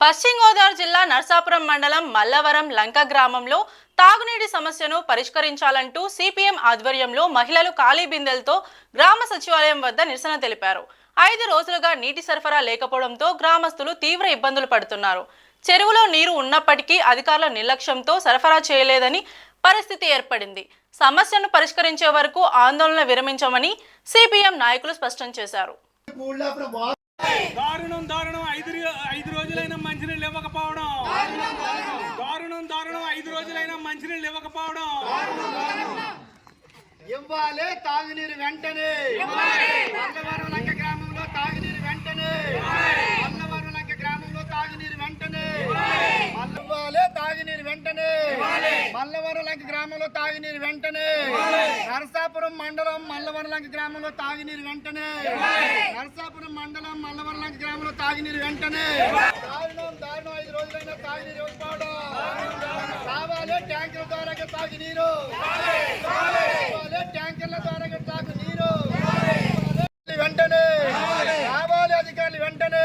పశ్చిమ గోదావరి జిల్లా నర్సాపురం మండలం మల్లవరం లంక గ్రామంలో తాగునీటి సమస్యను పరిష్కరించాలంటూ సిపిఎం ఆధ్వర్యంలో మహిళలు ఖాళీ బిందెలతో గ్రామ సచివాలయం వద్ద నిరసన తెలిపారు. 5 రోజులుగా నీటి సరఫరా లేకపోవడంతో గ్రామస్తులు తీవ్ర ఇబ్బందులు పడుతున్నారు. చెరువులో నీరు ఉన్నప్పటికీ అధికారుల నిర్లక్ష్యంతో సరఫరా చేయలేదని పరిస్థితి ఏర్పడింది. సమస్యను పరిష్కరించే వరకు ఆందోళన విరమించమని సిపిఎం నాయకులు స్పష్టం చేశారు. దారుణం దారుణం 5 రోజులైనా మంచినీళ్ళు ఇవ్వకపోవడం. దారుణం 5 రోజులైనా మంచినీళ్ళు ఇవ్వకపోవడం. ఇవ్వాలి తాగునీరు వెంటనే. మల్లవరం లంక గ్రామంలో తాగునీరు వెంటనే. మల్లవరం లంక గ్రామంలో తాగునీరు వెంటనే. ఇవ్వాలి తాగునీరు వెంటనే. మల్లవరం లంక గ్రామంలో తాగునీరు వెంటనే. నరసాపురం మండలం మల్లవరం లంక గ్రామంలో తాగునీరు వెంటనే. నరసాపురం మండలం మల్లవరం లంక గ్రామంలో తాగునీరు వెంటనే. దారుణం 5 రోజులైనా తాగునీరు ఇవ్వకపోవడం. కావాలి ట్యాంకుల ద్వారా తాగునీరు. ట్యాంకర్ల ద్వారా తాగునీరు వెంటనే. కావాలి అధికారులు వెంటనే.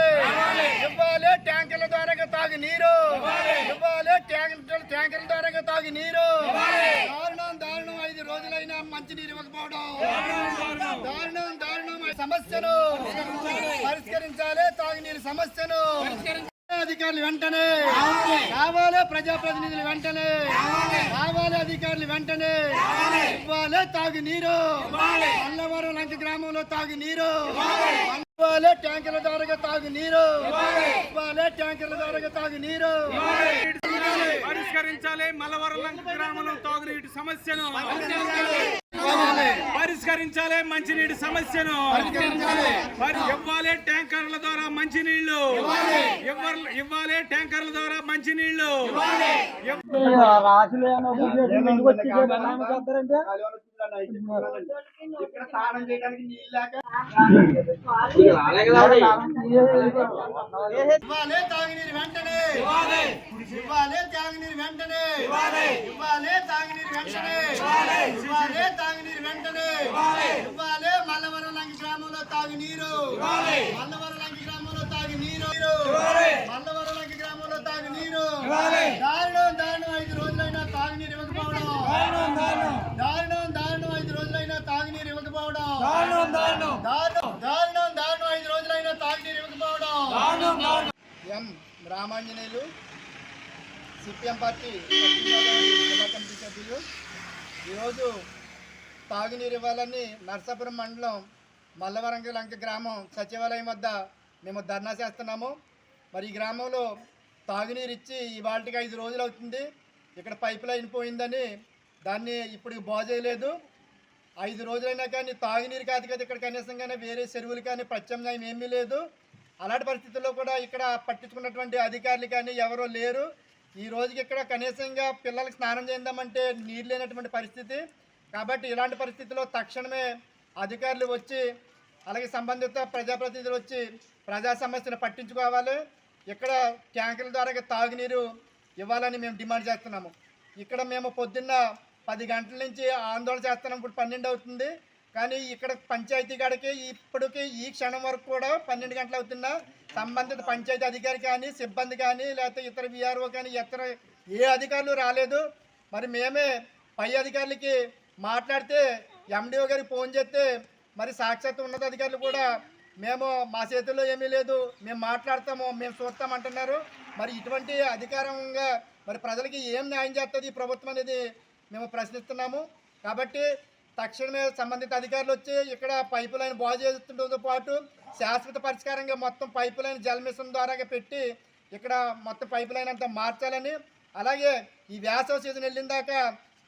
ఇవ్వాలి ట్యాంకర్ల ద్వారా తాగునీరు. ఇవ్వాలి ట్యాంకర్ల ద్వారా తాగునీరు. దారుణం 5 రోజులైనా మంచినీరు ఇవ్వకపోవడం. దారుణం సమస్యను పరిష్కరించాలి. తాగునీరు సమస్యను అధికారులు వెంటనే. కావాలి ప్రజాప్రతినిధులు వెంటనే. కావాలి అధికారులు వెంటనే. ఇవ్వాలి తాగునీరు. మల్లవరం లంక గ్రామంలో తాగునీరు. ఇవ్వాలి ట్యాంకర్ల ద్వారా తాగునీరు. ఇవ్వాలి ట్యాంకర్ల ద్వారా తాగునీరు. పరిష్కరించాలి మల్లవరం లంక గ్రామంలో తాగునీటి సమస్యను. పరిష్కరించాలి మంచినీటి సమస్యను. ఇవ్వాలి ట్యాంకర్ల ద్వారా మంచినీళ్లు. ఇవ్వాలి ట్యాంకర్ల ద్వారా మంచినీళ్లు. ఇక్కడ స్నానం చేయడానికి నీళ్ళాక ఇవ్వాలి తాగునీరు వెంటనే. ఇవ్వాలి తాగునీరు వెంటనే. ఇవ్వాలి తాగునీరు వెంటనే. ఇవ్వాలి తాగునీరు వెంటనే. ఇవ్వాలి మల్లవరం లంక గ్రామంలో తాగునీరు. మల్లవరం లంక గ్రామంలో తాగునీరు. మల్లవరం లంక గ్రామంలో తాగునీరు. దారుణం 5 రోజులైనా తాగునీరు ఇవ్వకపోవడం. దారుణం 5 రోజులైనా తాగునీరు ఇవ్వకపోవడం. దారుణం 5 రోజులైనా తాగునీరు ఇవ్వకపోవడం. ఎం రామాంజనేయులు, సిపిఎం పార్టీ జిల్లా కమిటీ సభ్యులు. ఈరోజు తాగునీరు ఇవ్వాలని నర్సాపురం మండలం మల్లవరం లంక గ్రామం సచివాలయం వద్ద మేము ధర్నా చేస్తున్నాము. మరి ఈ గ్రామంలో తాగునీరు ఇచ్చి ఇవాళకి 5 రోజులు అవుతుంది. ఇక్కడ పైప్ లైన్ పోయిందని దాన్ని ఇప్పుడు బాగు చేయలేదు. 5 రోజులైనా కానీ తాగునీరు కాదు కదా ఇక్కడ కనీసంగానే వేరే చెరువులు కానీ ప్రత్యామ్నాయం ఏమీ లేదు. అలాంటి పరిస్థితుల్లో కూడా ఇక్కడ పట్టించుకున్నటువంటి అధికారులు కానీ ఎవరో లేరు. ఈ రోజుకి ఇక్కడ కనీసంగా పిల్లలకు స్నానం చేద్దామంటే నీరు లేనటువంటి పరిస్థితి. కాబట్టి ఇలాంటి పరిస్థితుల్లో తక్షణమే అధికారులు వచ్చి అలాగే సంబంధిత ప్రజాప్రతినిధులు వచ్చి ప్రజా సమస్యను పట్టించుకోవాలి. ఇక్కడ ట్యాంకుల ద్వారా తాగునీరు ఇవ్వాలని మేము డిమాండ్ చేస్తున్నాము. ఇక్కడ మేము పొద్దున్న 10 గంటల నుంచి ఆందోళన చేస్తున్నాం. ఇప్పుడు 12 అవుతుంది. కానీ ఇక్కడ పంచాయతీ కాడికి ఇప్పటికి ఈ క్షణం వరకు కూడా 12 గంటలు అవుతున్నా సంబంధిత పంచాయతీ అధికారి కానీ సిబ్బంది కానీ లేకపోతే ఇతర విఆర్ఓ కానీ ఇతర ఏ అధికారులు రాలేదు. మరి మేమే పై అధికారులకి మాట్లాడితే ఎండిఓ గారికి ఫోన్ చేస్తే మరి సాక్షాత్ ఉన్నత అధికారులు కూడా మేము మా చేతుల్లో ఏమీ లేదు, మేము మాట్లాడతాము, మేము చూస్తామంటున్నారు. మరి ఇటువంటి అధికారంగా మరి ప్రజలకి ఏం న్యాయం చేస్తుంది ఈ ప్రభుత్వం అనేది మేము ప్రశ్నిస్తున్నాము. కాబట్టి తక్షణమే సంబంధిత అధికారులు వచ్చి ఇక్కడ పైపు లైన్ బాగు చేస్తుండటంతో పాటు శాశ్వత పరిష్కారంగా మొత్తం పైపు లైన్ జల మిషన్ ద్వారా పెట్టి ఇక్కడ మొత్తం పైపు లైన్ అంతా మార్చాలని, అలాగే ఈ వేసవి సీజన్ వెళ్ళిన దాకా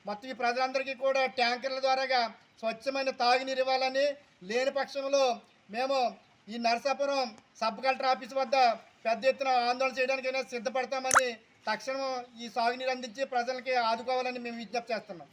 మొత్తం ఈ ప్రజలందరికీ కూడా ట్యాంకర్ల ద్వారా స్వచ్ఛమైన తాగునీరు ఇవ్వాలని, లేని పక్షంలో మేము ఈ నరసాపురం సబ్ కలెక్టర్ ఆఫీస్ వద్ద పెద్ద ఎత్తున ఆందోళన చేయడానికైనా సిద్ధపడతామని తక్షణం ఈ సాగునీరు అందించి ప్రజలకి ఆదుకోవాలని మేము విజ్ఞప్తి చేస్తున్నాం.